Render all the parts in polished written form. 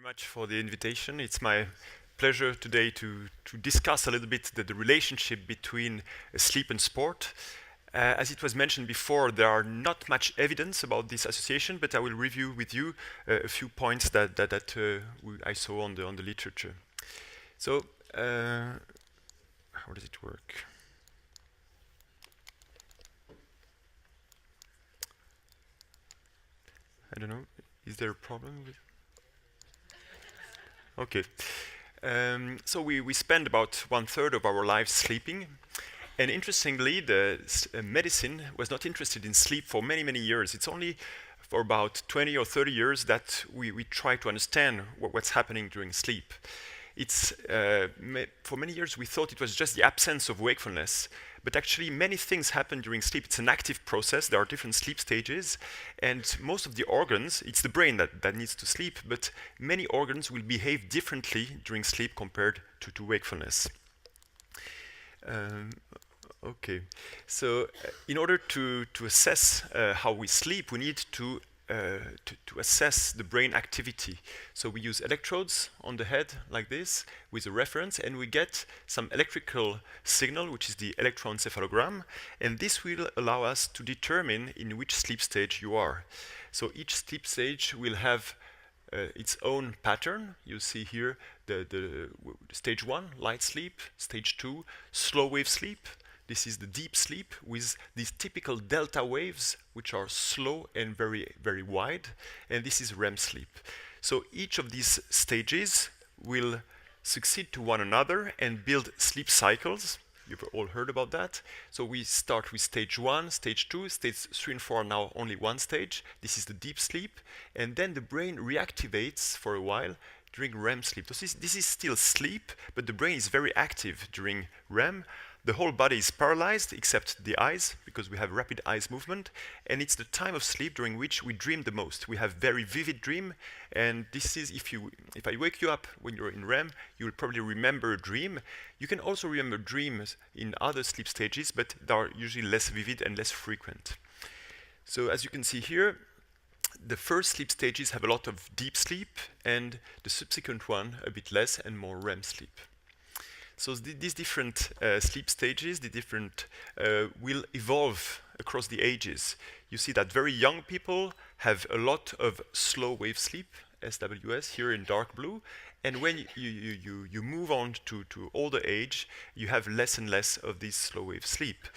much for the invitation. It's my pleasure today to discuss a little bit the relationship between sleep and sport. As it was mentioned before, there are not much evidence about this association, but I will review with you a few points that I saw on the literature. So, how does it work? I don't know. Is there a problem with? Okay. So we spend about 1/3 of our lives sleeping. And interestingly, medicine was not interested in sleep for many, many years. It's only for about 20 or 30 years that we try to understand what's happening during sleep. For many years we thought it was just the absence of wakefulness, but actually many things happen during sleep. It's an active process. There are different sleep stages, and most of the organs, it's the brain that needs to sleep, but many organs will behave differently during sleep compared to wakefulness. Okay, so in order to assess how we sleep, we need to assess the brain activity. So we use electrodes on the head like this with a reference, and we get some electrical signal, which is the electroencephalogram, and this will allow us to determine in which sleep stage you are. So each sleep stage will have its own pattern. You see here the stage 1, light sleep, stage 2, slow wave sleep. This is the deep sleep with these typical delta waves, which are slow and very, very wide. And this is REM sleep. So each of these stages will succeed to one another and build sleep cycles. You've all heard about that. So we start with stage 1, stage 2, stage 3 and 4 are now only one stage. This is the deep sleep. And then the brain reactivates for a while during REM sleep. So this is still sleep, but the brain is very active during REM. The whole body is paralyzed except the eyes, because we have rapid eyes movement, and it's the time of sleep during which we dream the most. We have very vivid dream, and this is if I wake you up when you're in REM, you will probably remember a dream. You can also remember dreams in other sleep stages, but they are usually less vivid and less frequent. So as you can see here, the first sleep stages have a lot of deep sleep, and the subsequent one a bit less and more REM sleep. So these different sleep stages, will evolve across the ages. You see that very young people have a lot of slow wave sleep, SWS, here in dark blue. And when you move on to older age, you have less and less of this slow wave sleep.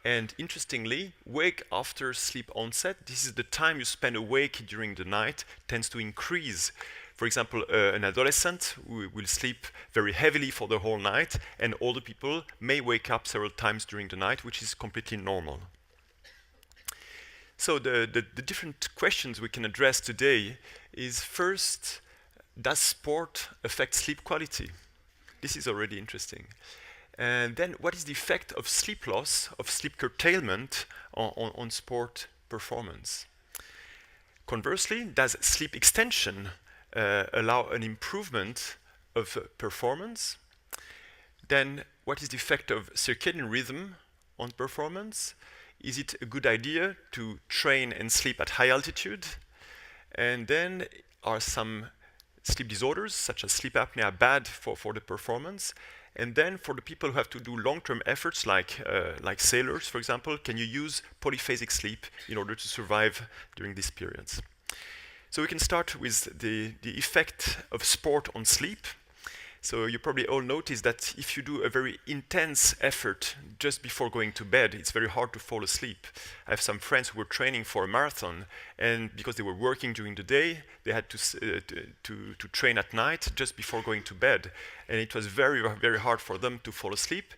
And interestingly, wake after sleep onset, this is the time you spend awake during the night, tends to increase. For example, an adolescent will sleep very heavily for the whole night, and older people may wake up several times during the night, which is completely normal. So the different questions we can address today is, first, does sport affect sleep quality? This is already interesting. And then what is the effect of sleep loss, of sleep curtailment on sport performance? Conversely, does sleep extension allow an improvement of performance? Then what is the effect of circadian rhythm on performance? Is it a good idea to train and sleep at high altitude? And then are some sleep disorders such as sleep apnea bad for the performance? And then for the people who have to do long-term efforts like sailors, for example, can you use polyphasic sleep in order to survive during these periods? So we can start with the effect of sport on sleep. So you probably all noticed that if you do a very intense effort just before going to bed, it's very hard to fall asleep. I have some friends who were training for a marathon, and because they were working during the day, they had to train at night just before going to bed. And it was very, very hard for them to fall asleep.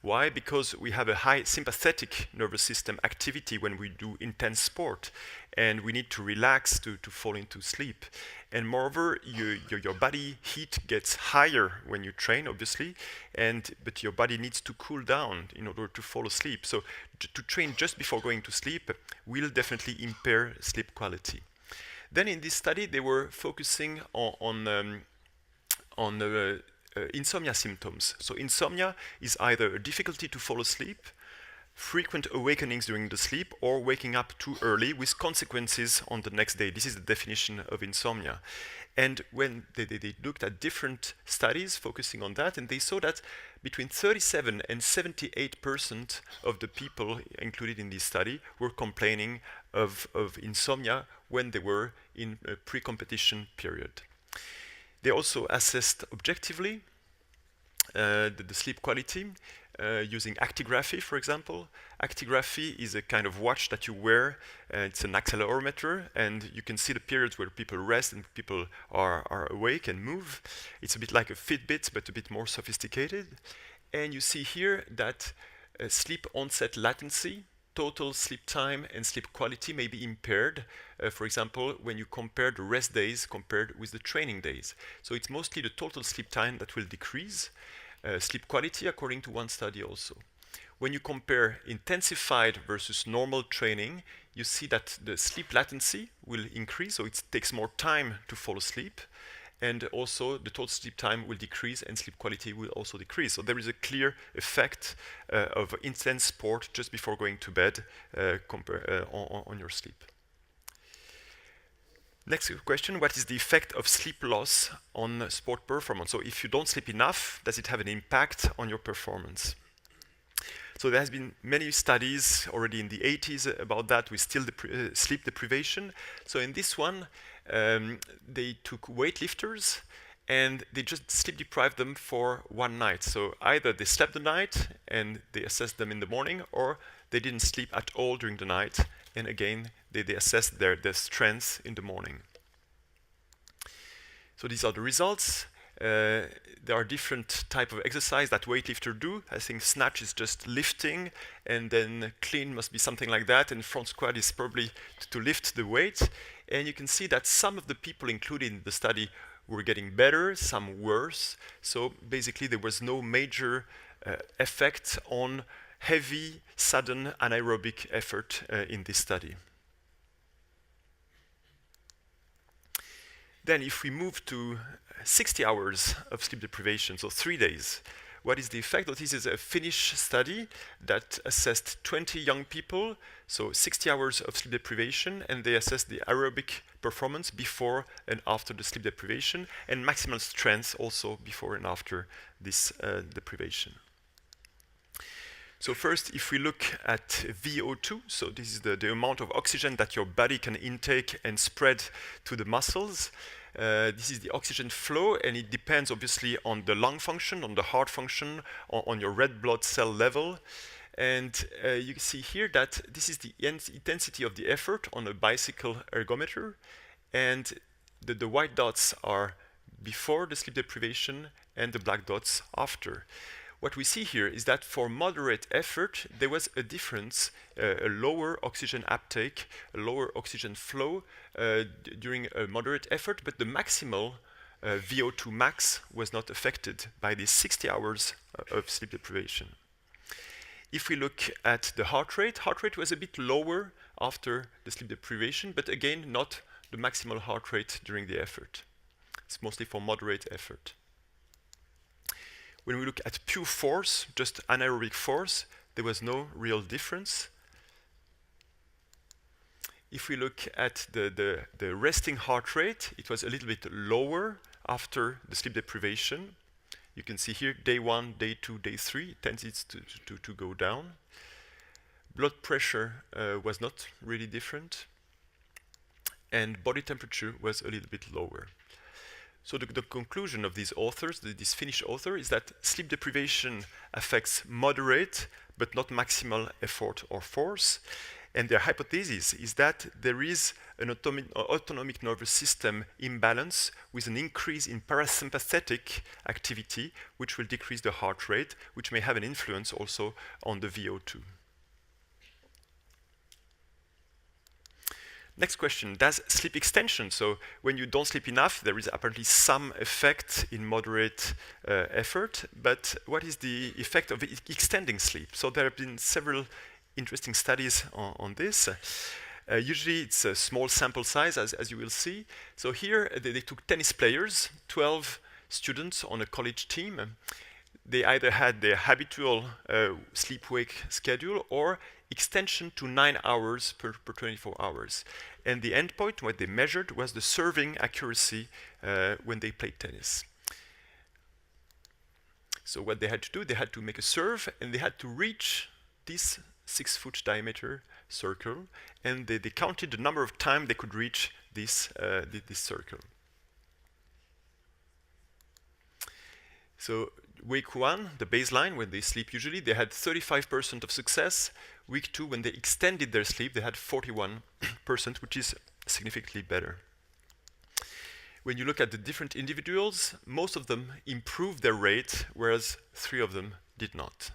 Why? Because we have a high sympathetic nervous system activity when we do intense sport, and we need to relax to fall into sleep. And moreover, your body heat gets higher when you train, obviously, but your body needs to cool down in order to fall asleep. So to train just before going to sleep will definitely impair sleep quality. Then in this study, they were focusing on insomnia symptoms. So insomnia is either a difficulty to fall asleep, frequent awakenings during the sleep, or waking up too early with consequences on the next day. This is the definition of insomnia. And when they looked at different studies focusing on that, and they saw that between 37 and 78% of the people included in this study were complaining of insomnia when they were in a pre-competition period. They also assessed objectively the sleep quality using actigraphy, for example. Actigraphy is a kind of watch that you wear. It's an accelerometer, and you can see the periods where people rest and people are awake and move. It's a bit like a Fitbit, but a bit more sophisticated. And you see here that sleep onset latency, total sleep time, and sleep quality may be impaired, for example, when you compare the rest days compared with the training days. So it's mostly the total sleep time that will decrease. Sleep quality, according to one study also. When you compare intensified versus normal training, you see that the sleep latency will increase, so it takes more time to fall asleep, and also the total sleep time will decrease and sleep quality will also decrease. So there is a clear effect of intense sport just before going to bed on your sleep. Next question, what is the effect of sleep loss on sport performance? So if you don't sleep enough, does it have an impact on your performance? So there has been many studies already in the 80s about that with sleep deprivation. So in this one, they took weightlifters and they just sleep deprived them for one night. So either they slept the night and they assessed them in the morning, or they didn't sleep at all during the night, and again they assessed their strength in the morning. So these are the results. There are different type of exercise that weightlifters do. I think snatch is just lifting, and then clean must be something like that, and front squat is probably to lift the weight. And you can see that some of the people included in the study were getting better, some worse. So basically there was no major effect on heavy, sudden anaerobic effort in this study. Then if we move to 60 hours of sleep deprivation, so 3 days, what is the effect? Well, this is a Finnish study that assessed 20 young people, so 60 hours of sleep deprivation, and they assessed the aerobic performance before and after the sleep deprivation, and maximal strength also before and after this deprivation. So first, if we look at VO2, so this is the amount of oxygen that your body can intake and spread to the muscles. This is the oxygen flow, and it depends obviously on the lung function, on the heart function, on your red blood cell level. And you see here that this is the intensity of the effort on a bicycle ergometer, and the white dots are before the sleep deprivation and the black dots after. What we see here is that for moderate effort, there was a difference, a lower oxygen uptake, a lower oxygen flow during a moderate effort, but the maximal VO2 max was not affected by these 60 hours of sleep deprivation. If we look at the heart rate was a bit lower after the sleep deprivation, but again, not the maximal heart rate during the effort. It's mostly for moderate effort. When we look at pure force, just anaerobic force, there was no real difference. If we look at the resting heart rate, it was a little bit lower after the sleep deprivation. You can see here, day 1, day 2, day 3, it tends to go down. Blood pressure was not really different. And body temperature was a little bit lower. So the conclusion of these authors, this Finnish author, is that sleep deprivation affects moderate but not maximal effort or force. And their hypothesis is that there is an autonomic nervous system imbalance with an increase in parasympathetic activity, which will decrease the heart rate, which may have an influence also on the VO2. Next question, does sleep extension, so when you don't sleep enough, there is apparently some effect in moderate effort, but what is the effect of extending sleep? So there have been several interesting studies on this. Usually it's a small sample size, as you will see. So here they took tennis players, 12 students on a college team. they either had their habitual sleep-wake schedule or extension to 9 hours per 24 hours. And the endpoint, what they measured, was the serving accuracy when they played tennis. So what they had to do, they had to make a serve, and they had to reach this 6-foot diameter circle, and they counted the number of times they could reach this circle. So week 1, the baseline, when they sleep usually, they had 35% of success. Week 2, when they extended their sleep, they had 41%, which is significantly better. When you look at the different individuals, most of them improved their rate, whereas 3 of them did not.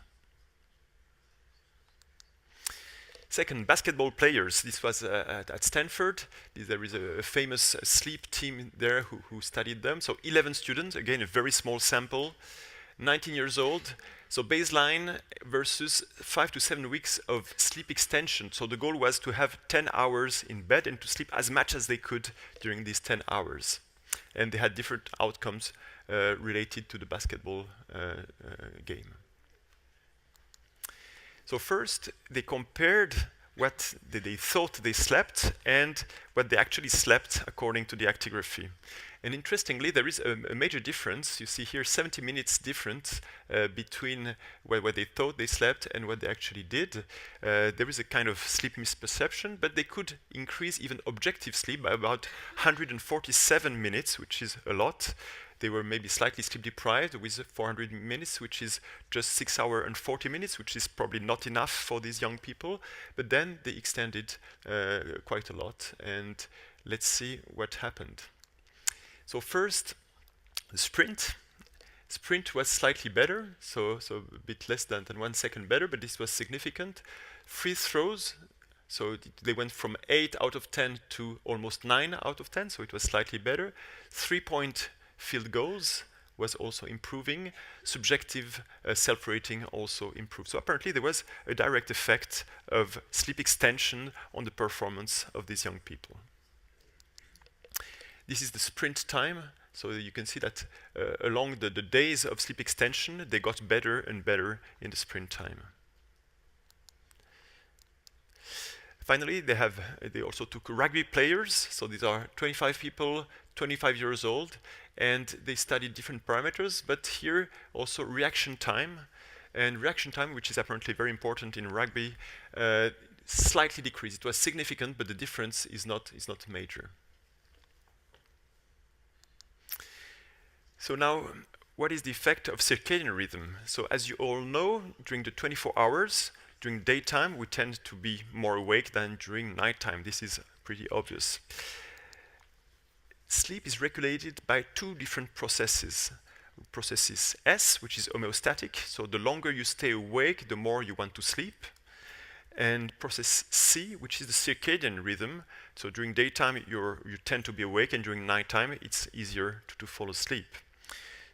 Second, basketball players. This was at Stanford. There is a famous sleep team there who studied them. So 11 students, again, a very small sample, 19 years old. So baseline versus 5 to 7 weeks of sleep extension. So the goal was to have 10 hours in bed and to sleep as much as they could during these 10 hours. And they had different outcomes related to the basketball game. So first, they compared what they thought they slept and what they actually slept according to the actigraphy. And interestingly, there is a major difference. You see here 70 minutes difference between what they thought they slept and what they actually did. There is a kind of sleep misperception, but they could increase even objective sleep by about 147 minutes, which is a lot. They were maybe slightly sleep deprived with 400 minutes, which is just 6 hours and 40 minutes, which is probably not enough for these young people. But then they extended quite a lot. And let's see what happened. So first, the sprint. Sprint was slightly better, so a bit less than 1 second better, but this was significant. Free throws, so they went from 8 out of 10 to almost 9 out of 10, so it was slightly better. 3-point field goals was also improving. Subjective self-rating also improved. So apparently there was a direct effect of sleep extension on the performance of these young people. This is the sprint time. So you can see that along the days of sleep extension, they got better and better in the sprint time. Finally, they also took rugby players. So these are 25 people, 25 years old, and they studied different parameters, but here also reaction time. And reaction time, which is apparently very important in rugby, slightly decreased. It was significant, but the difference is not major. So now, what is the effect of circadian rhythm? So as you all know, during the 24 hours, during daytime, we tend to be more awake than during nighttime. This is pretty obvious. Sleep is regulated by 2 different processes. Processes S, which is homeostatic, so the longer you stay awake, the more you want to sleep. And process C, which is the circadian rhythm. So during daytime, you tend to be awake, and during nighttime, it's easier to fall asleep.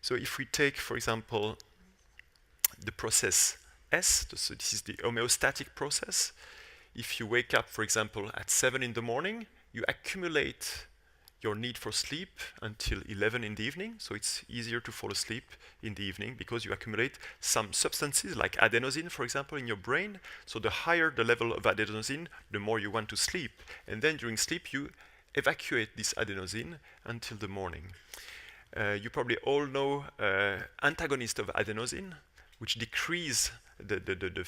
So if we take, for example, the process S, so this is the homeostatic process. If you wake up, for example, at 7 in the morning, you accumulate your need for sleep until 11 in the evening. So it's easier to fall asleep in the evening because you accumulate some substances like adenosine, for example, in your brain. So the higher the level of adenosine, the more you want to sleep. And then during sleep, you evacuate this adenosine until the morning. You probably all know antagonists of adenosine, which decrease the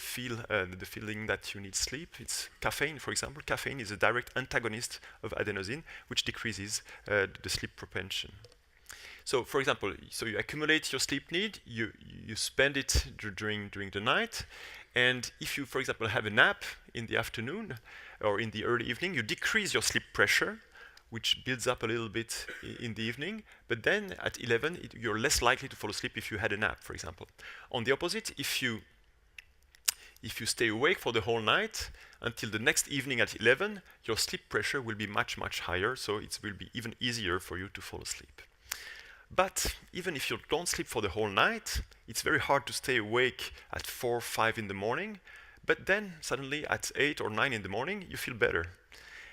feeling that you need sleep. It's caffeine, for example. Caffeine is a direct antagonist of adenosine, which decreases the sleep propension. So, for example, so you accumulate your sleep need, you spend it during the night, and if you, for example, have a nap in the afternoon or in the early evening, you decrease your sleep pressure, which builds up a little bit in the evening, but then at 11, you're less likely to fall asleep if you had a nap, for example. On the opposite, if you stay awake for the whole night until the next evening at 11, your sleep pressure will be much, much higher, so it will be even easier for you to fall asleep. But even if you don't sleep for the whole night, it's very hard to stay awake at 4 or 5 in the morning, but then suddenly at 8 or 9 in the morning, you feel better.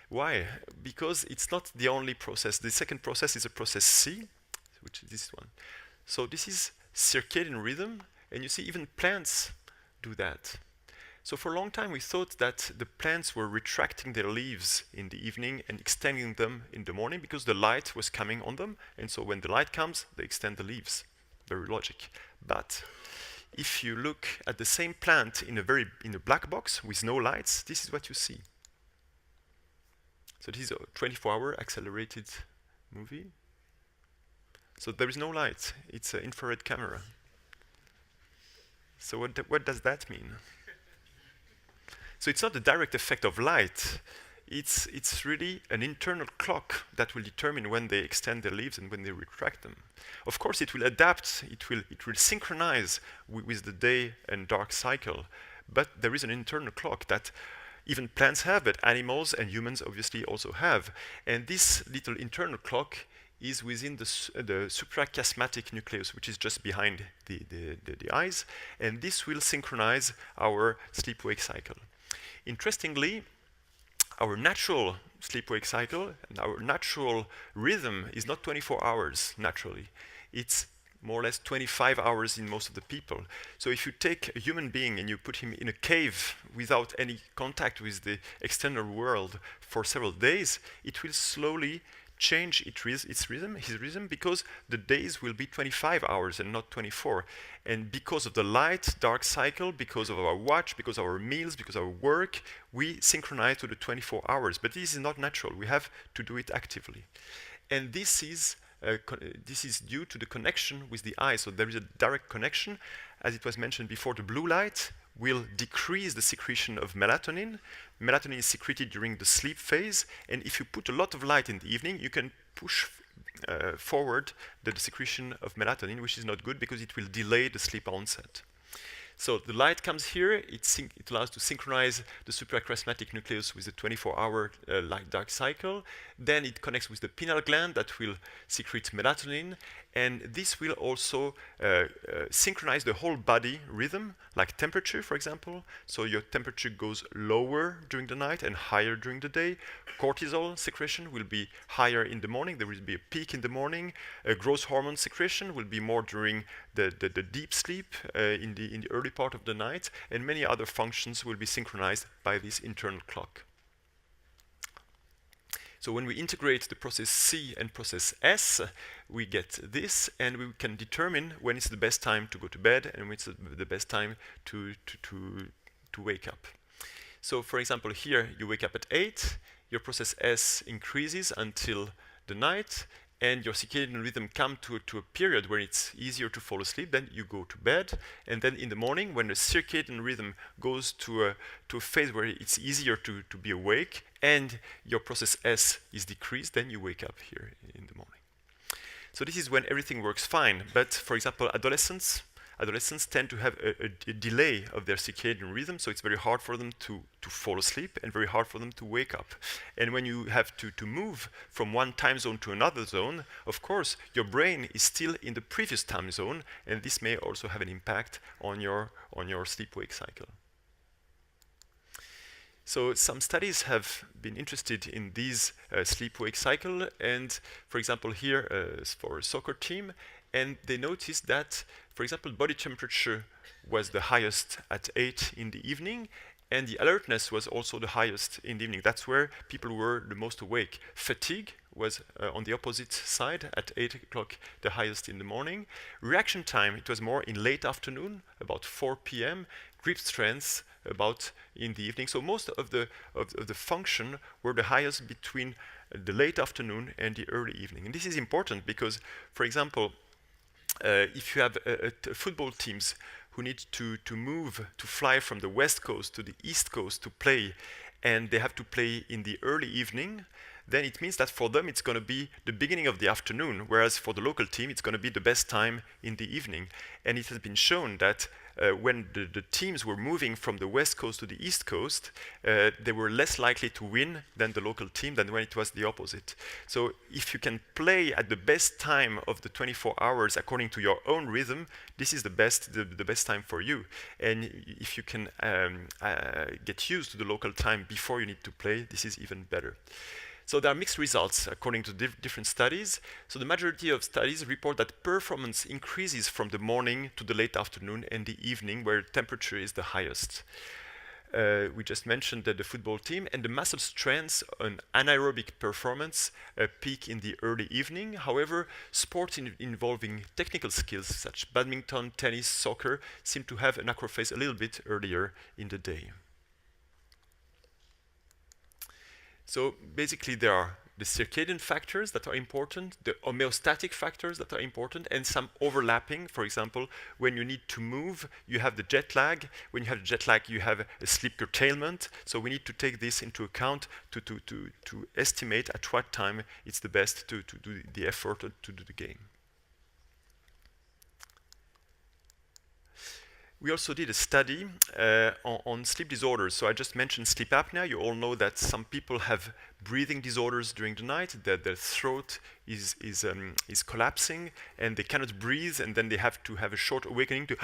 Why? Because it's not the only process. The second process is a process C, which is this one. So this is circadian rhythm, And you see, even plants do that. So for a long time, we thought that the plants were retracting their leaves in the evening and extending them in the morning because the light was coming on them. And so when the light comes, they extend the leaves. Very logic. But if you look at the same plant in a black box with no lights, this is what you see. So this is a 24-hour accelerated movie. So there is no light. It's an infrared camera. So what does that mean? So it's not the direct effect of light. It's really an internal clock that will determine when they extend their leaves and when they retract them. Of course, it will adapt. It will synchronize with the day and dark cycle. But there is an internal clock that even plants have, but animals and humans obviously also have. And this little internal clock is within the suprachiasmatic nucleus, which is just behind the eyes. And this will synchronize our sleep-wake cycle. Interestingly, our natural sleep-wake cycle and our natural rhythm is not 24 hours naturally. It's more or less 25 hours in most of the people. So if you take a human being and you put him in a cave without any contact with the external world for several days, it will slowly change his rhythm, because the days will be 25 hours and not 24. And because of the light-dark cycle, because of our watch, because of our meals, because of our work, we synchronize to the 24 hours. But this is not natural. We have to do it actively. And this is due to the connection with the eye. So there is a direct connection. As it was mentioned before, the blue light will decrease the secretion of melatonin. Melatonin is secreted during the sleep phase, and if you put a lot of light in the evening, you can push forward the secretion of melatonin, which is not good because it will delay the sleep onset. So the light comes here, it allows to synchronize the suprachiasmatic nucleus with the 24-hour light-dark cycle. Then it connects with the pineal gland that will secrete melatonin, and this will also synchronize the whole body rhythm, like temperature, for example. So your temperature goes lower during the night and higher during the day. Cortisol secretion will be higher in the morning. There will be a peak in the morning. Growth hormone secretion will be more during the deep sleep in the early part of the night, and many other functions will be synchronized by this internal clock. So when we integrate the process C and process S, we get this, and we can determine when it's the best time to go to bed and when it's the best time to wake up. So for example, here you wake up at 8, your process S increases until the night, and your circadian rhythm comes to a period where it's easier to fall asleep, then you go to bed, and then in the morning, when the circadian rhythm goes to a phase where it's easier to be awake, and your process S is decreased, then you wake up here in the morning. So this is when everything works fine, but for example, adolescents tend to have a delay of their circadian rhythm, so it's very hard for them to fall asleep and very hard for them to wake up. And when you have to move from one time zone to another zone, of course, your brain is still in the previous time zone, and this may also have an impact on your sleep-wake cycle. So some studies have been interested in these sleep-wake cycle, and for example here for a soccer team, and they noticed that, for example, body temperature was the highest at 8 in the evening, and the alertness was also the highest in the evening. That's where people were the most awake. Fatigue was on the opposite side at 8 o'clock, the highest in the morning. Reaction time, it was more in late afternoon, about 4 p.m. Grip strength, about in the evening. So most of the function were the highest between the late afternoon and the early evening. And this is important because, for example, if you have football teams who need to fly from the west coast to the east coast to play, and they have to play in the early evening, then it means that for them it's going to be the beginning of the afternoon, whereas for the local team it's going to be the best time in the evening. And it has been shown that when the teams were moving from the west coast to the east coast, they were less likely to win than the local team than when it was the opposite. So if you can play at the best time of the 24 hours according to your own rhythm, this is the best time for you. And if you can get used to the local time before you need to play, this is even better. So there are mixed results according to different studies. So the majority of studies report that performance increases from the morning to the late afternoon and the evening, where temperature is the highest. We just mentioned that the football team and the muscle strength and anaerobic performance peak in the early evening. However, sports involving technical skills such as badminton, tennis, soccer seem to have an acrophase a little bit earlier in the day. So basically there are the circadian factors that are important, the homeostatic factors that are important, and some overlapping. For example, when you need to move, you have the jet lag. When you have jet lag, you have a sleep curtailment. So we need to take this into account to estimate at what time it's the best to do the effort to do the game. We also did a study on sleep disorders. So I just mentioned sleep apnea. You all know that some people have breathing disorders during the night, that their throat is collapsing and they cannot breathe, and then they have to have a short awakening to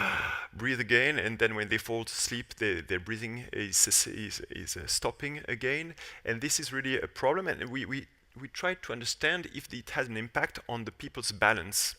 breathe again, and then when they fall to sleep, their breathing is stopping again. And this is really a problem, and we tried to understand if it has an impact on the people's balance.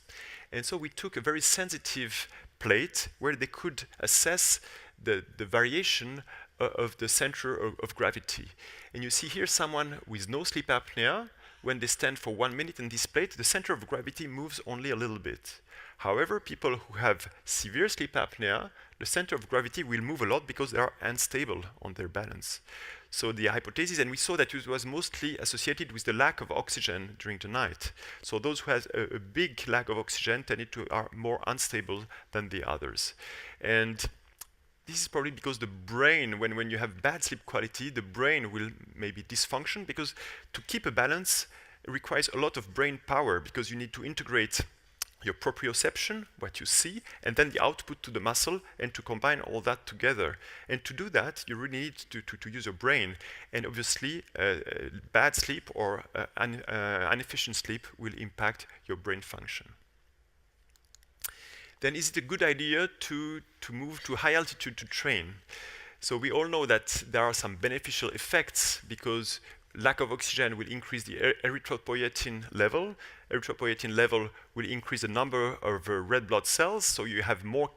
And so we took a very sensitive plate where they could assess the variation of the center of gravity. And you see here someone with no sleep apnea. When they stand for 1 minute in this plate, the center of gravity moves only a little bit. However, people who have severe sleep apnea, the center of gravity will move a lot because they are unstable on their balance. So the hypothesis, and we saw that it was mostly associated with the lack of oxygen during the night. So those who have a big lack of oxygen are more unstable than the others. And this is probably because the brain, when you have bad sleep quality, the brain will maybe dysfunction, because to keep a balance requires a lot of brain power, because you need to integrate your proprioception, what you see, and then the output to the muscle, and to combine all that together. And to do that, you really need to use your brain. And obviously, bad sleep or inefficient sleep will impact your brain function. Then is it a good idea to move to high altitude to train? So we all know that there are some beneficial effects, because lack of oxygen will increase the erythropoietin level. Erythropoietin level will increase the number of red blood cells, so you have more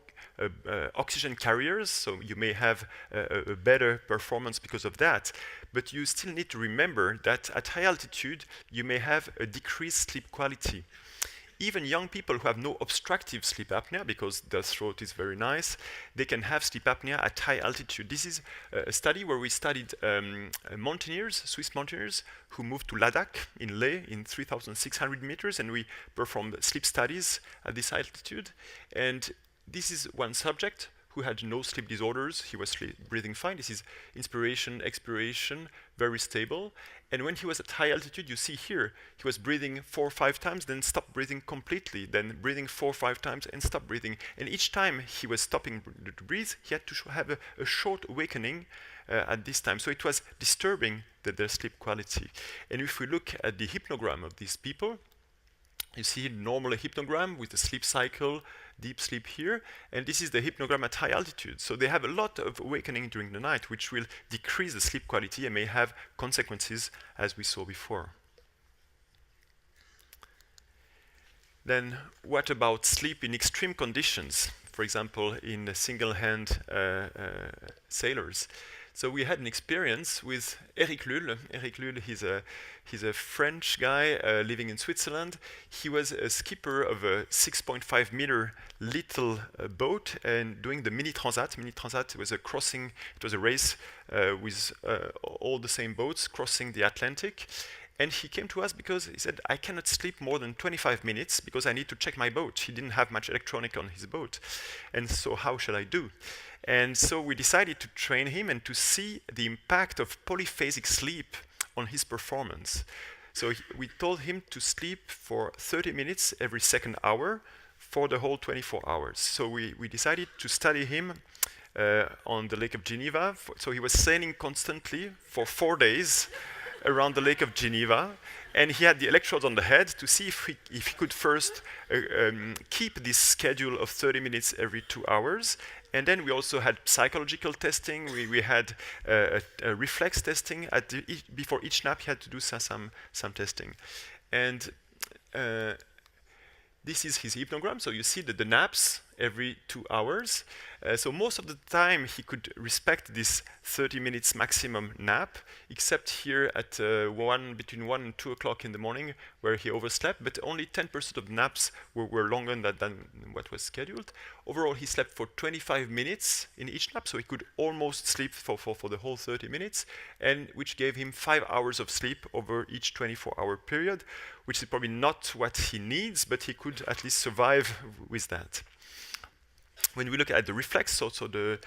oxygen carriers, so you may have a better performance because of that. But you still need to remember that at high altitude, you may have a decreased sleep quality. Even young people who have no obstructive sleep apnea, because their throat is very nice, they can have sleep apnea at high altitude. This is a study where we studied mountaineers, Swiss mountaineers, who moved to Ladakh in Leh in 3,600 meters, and we performed sleep studies at this altitude. And this is one subject who had no sleep disorders. He was breathing fine. This is inspiration, expiration, very stable. And when he was at high altitude, you see here, he was breathing 4 or 5 times, then stopped breathing completely, then breathing 4 or 5 times and stopped breathing. And each time he was stopping to breathe, he had to have a short awakening at this time. So it was disturbing their sleep quality. And if we look at the hypnogram of these people, you see normal hypnogram with the sleep cycle, deep sleep here, and this is the hypnogram at high altitude. So they have a lot of awakening during the night, which will decrease the sleep quality and may have consequences, as we saw before. Then what about sleep in extreme conditions? For example, in single-hand sailors. So we had an experience with Eric Lull. Eric Lull, he's a French guy living in Switzerland. He was a skipper of a 6.5 meter little boat and doing the Mini Transat. Mini Transat was a crossing, it was a race with all the same boats crossing the Atlantic. And he came to us because he said, I cannot sleep more than 25 minutes because I need to check my boat. He didn't have much electronic on his boat. And so how shall I do? And so we decided to train him and to see the impact of polyphasic sleep on his performance. So we told him to sleep for 30 minutes every second hour for the whole 24 hours. So we decided to study him on the Lake of Geneva. So he was sailing constantly for 4 days around the Lake of Geneva, and he had the electrodes on the head to see if he could first keep this schedule of 30 minutes every 2 hours. And then we also had psychological testing. We had a reflex testing. Before each nap, he had to do some testing. And this is his hypnogram. So you see that the naps every 2 hours. So most of the time he could respect this 30 minutes maximum nap, except here at between 1 and 2 o'clock in the morning, where he overslept, but only 10% of naps were longer than what was scheduled. Overall, he slept for 25 minutes in each nap, so he could almost sleep for the whole 30 minutes, and which gave him 5 hours of sleep over each 24-hour period, which is probably not what he needs, but he could at least survive with that. When we look at the reflex, so the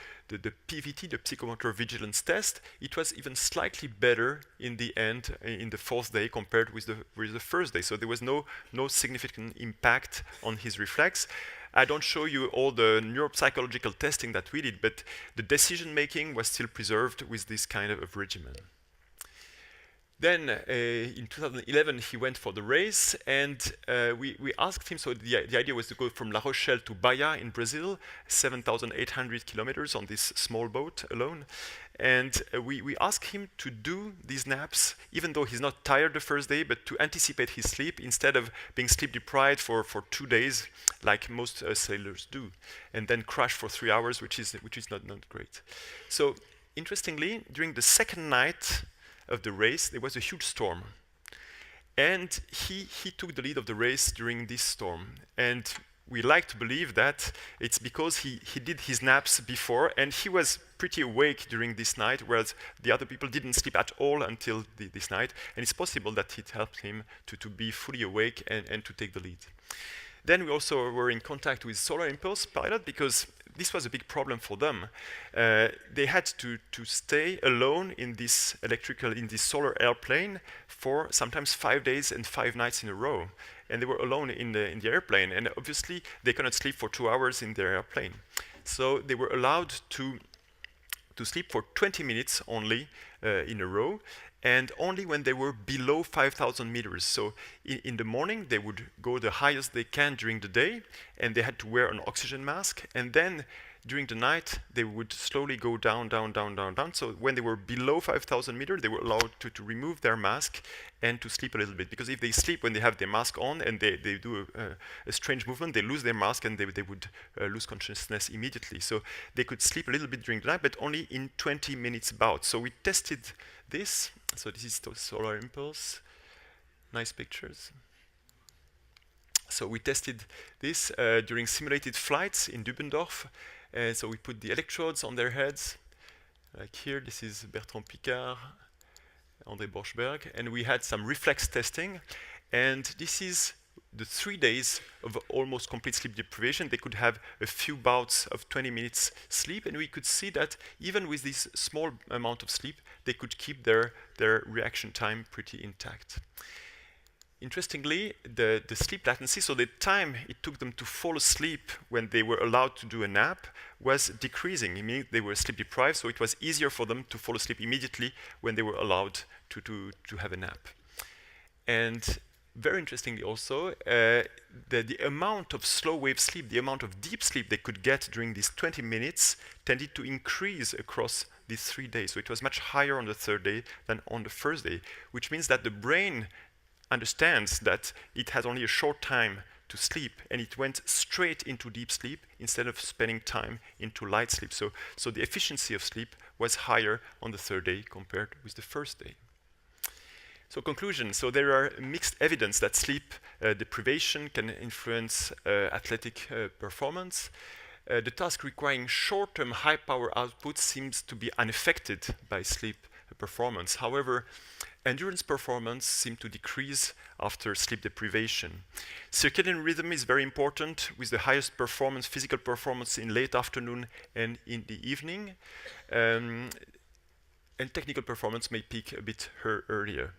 PVT, the psychomotor vigilance test, it was even slightly better in the end, in the 4th day, compared with the first day. So there was no significant impact on his reflex. I don't show you all the neuropsychological testing that we did, but the decision making was still preserved with this kind of regimen. Then in 2011, he went for the race, and we asked him, so the idea was to go from La Rochelle to Bahia in Brazil, 7,800 kilometers on this small boat alone. And we asked him to do these naps, even though he's not tired the first day, but to anticipate his sleep instead of being sleep deprived for 2 days, like most sailors do, and then crash for 3 hours, which is not great. So interestingly, during the second night of the race, there was a huge storm. And he took the lead of the race during this storm. And we like to believe that it's because he did his naps before, and he was pretty awake during this night, whereas the other people didn't sleep at all until this night. And it's possible that it helped him to be fully awake and to take the lead. Then we also were in contact with Solar Impulse pilot, because this was a big problem for them. They had to stay alone in this solar airplane for sometimes 5 days and 5 nights in a row. And they were alone in the airplane. And obviously, they cannot sleep for 2 hours in their airplane. So they were allowed to sleep for 20 minutes only in a row, and only when they were below 5,000 meters. So in the morning, they would go the highest they can during the day, and they had to wear an oxygen mask. And then during the night, they would slowly go down. So when they were below 5,000 meters, they were allowed to remove their mask and to sleep a little bit. Because if they sleep when they have their mask on and they do a strange movement, they lose their mask and they would lose consciousness immediately. So they could sleep a little bit during the night, but only in 20 minutes bouts. So we tested this. So this is Solar Impulse. Nice pictures. So we tested this during simulated flights in Dubendorf. So we put the electrodes on their heads. Like here, this is Bertrand Piccard, André Borschberg. And we had some reflex testing. And this is the 3 days of almost complete sleep deprivation. They could have a few bouts of 20 minutes sleep. And we could see that even with this small amount of sleep, they could keep their reaction time pretty intact. Interestingly, the sleep latency, so the time it took them to fall asleep when they were allowed to do a nap, was decreasing. Meaning they were sleep deprived, so it was easier for them to fall asleep immediately when they were allowed to have a nap. And very interestingly also, the amount of slow wave sleep, the amount of deep sleep they could get during these 20 minutes tended to increase across these 3 days. So it was much higher on the 3rd day than on the 1st day, which means that the brain understands that it has only a short time to sleep, and it went straight into deep sleep instead of spending time into light sleep. So the efficiency of sleep was higher on the 3rd day compared with the 1st day. So conclusion, so there are mixed evidence that sleep deprivation can influence athletic performance. The task requiring short-term high-power output seems to be unaffected by sleep performance. However, endurance performance seems to decrease after sleep deprivation. Circadian rhythm is very important, with the highest performance, physical performance in late afternoon and in the evening. And technical performance may peak a bit earlier.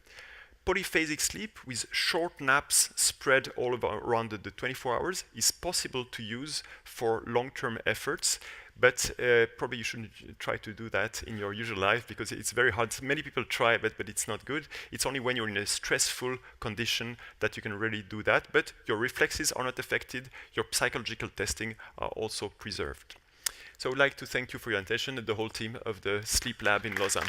Polyphasic sleep with short naps spread all around the 24 hours is possible to use for long-term efforts, But probably you shouldn't try to do that in your usual life because it's very hard. Many people try, but it's not good. It's only when you're in a stressful condition that you can really do that. But your reflexes are not affected. Your psychological testing are also preserved. So I would like to thank you for your attention and the whole team of the Sleep Lab in Lausanne.